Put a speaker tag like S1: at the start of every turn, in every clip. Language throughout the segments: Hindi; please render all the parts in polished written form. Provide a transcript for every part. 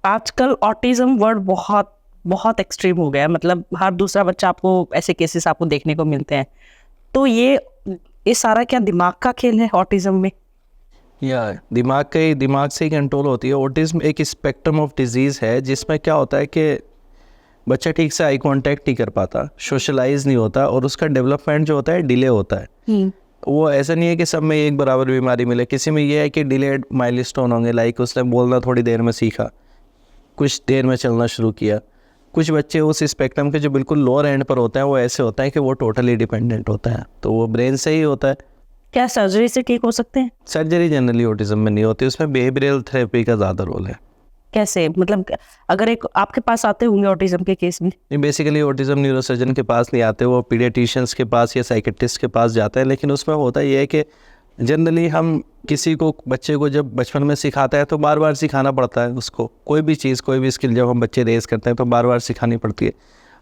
S1: आजकल ऑटिज्म वर्ड बहुत बहुत एक्सट्रीम हो गया है, मतलब हर दूसरा बच्चा आपको ऐसे केसेस आपको देखने को मिलते हैं। तो ये सारा क्या दिमाग का खेल है ऑटिज्म में?
S2: या दिमाग से ही कंट्रोल होती है। ऑटिज्म एक स्पेक्ट्रम ऑफ डिजीज़ है जिसमें क्या होता है कि बच्चा ठीक से आई कांटेक्ट नहीं कर पाता, सोशलाइज नहीं होता और उसका डेवलपमेंट जो होता है डिले होता है। वो ऐसा नहीं है कि सब में एक बराबर बीमारी मिले, किसी में ये है कि डिलेड माइलस्टोन होंगे, लाइक उसने बोलना थोड़ी देर में सीखा, कुछ देर में चलना शुरू किया। कुछ बच्चे उस स्पेक्ट्रम के जो बिल्कुल लोअर एंड पर होते हैं वो ऐसे होता है कि वो टोटली डिपेंडेंट होता है, तो वो ब्रेन से ही होता है।
S1: क्या सर्जरी से ठीक हो सकते हैं?
S2: सर्जरी जनरली ऑटिज्म में नहीं होती, उसमें बिहेवियरल थेरेपी का ज़्यादा रोल है।
S1: कैसे, मतलब अगर एक आपके पास आते होंगे ऑटिज्म के केस में?
S2: बेसिकली ऑटिज्म न्यूरोसर्जन के पास नहीं आते, वो पीडियाट्रिशियंस के पास या साइकेट्रिस्ट के पास जाते हैं। लेकिन उसमें होता ये है कि जनरली हम किसी को बच्चे को जब बचपन में सिखाते हैं तो बार बार सिखाना पड़ता है उसको, कोई भी चीज़ कोई भी स्किल जब हम बच्चे रेज करते हैं तो बार बार सिखानी पड़ती है।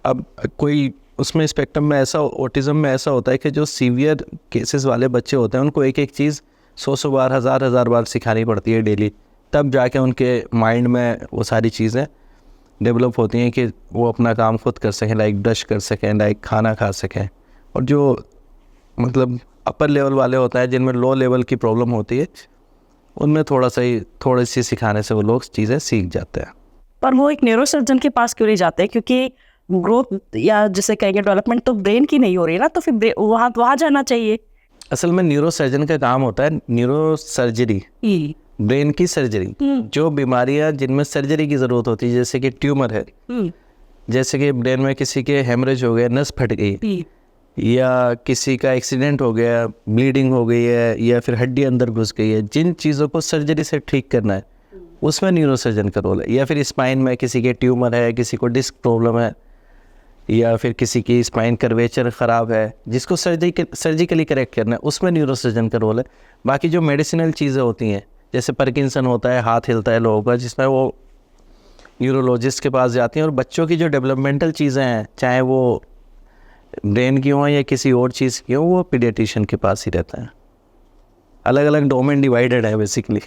S2: अब कोई उसमें स्पेक्ट्रम में ऐसा, ऑटिज्म में ऐसा होता है कि जो सीवियर केसेस वाले बच्चे होते हैं उनको एक एक चीज़ 100 बार, हज़ार बार सिखानी पड़ती है डेली, तब जाके उनके माइंड में वो सारी चीज़ें डेवलप होती हैं कि वो अपना काम खुद कर सकें, लाइक ब्रश कर सकें, लाइक खाना खा सकें। और जो मतलब अपर लेवल वाले होता है जिनमें लो लेवल की प्रॉब्लम होती है, उनमें थोड़ी सी सिखाने से वो लोग चीज़ें सीख जाते हैं।
S1: पर वो एक न्यूरोसर्जन के पास क्यों नहीं जाते? क्योंकि ग्रोथ या जिसे कहेंगे डेवलपमेंट तो ब्रेन की नहीं हो रही है ना, तो फिर वहाँ जाना चाहिए।
S2: असल में न्यूरोसर्जन का काम होता है न्यूरो सर्जरी, ब्रेन की सर्जरी। जो बीमारियां जिनमें सर्जरी की ज़रूरत होती है, जैसे कि ट्यूमर है, जैसे कि ब्रेन में किसी के हेमरेज हो गया, नस फट गई, या किसी का एक्सीडेंट हो गया, ब्लीडिंग हो गई है, या फिर हड्डी अंदर घुस गई है, जिन चीज़ों को सर्जरी से ठीक करना है उसमें न्यूरोसर्जन का रोल है। या फिर स्पाइन में किसी के ट्यूमर है, किसी को डिस्क प्रॉब्लम है, या फिर किसी की स्पाइन कर्वेचर ख़राब है जिसको सर्जिकली करेक्ट करना है, उसमें न्यूरोसर्जन का रोल है। बाकी जो मेडिसिनल चीज़ें होती हैं, जैसे पार्किंसन होता है, हाथ हिलता है लोगों का, जिसमें वो न्यूरोलॉजिस्ट के पास जाती हैं। और बच्चों की जो डेवलपमेंटल चीज़ें हैं, चाहे वो ब्रेन की हों या किसी और चीज़ की हों, वो पीडियाट्रिशियन के पास ही रहता है। अलग अलग डोमेन डिवाइडेड है बेसिकली।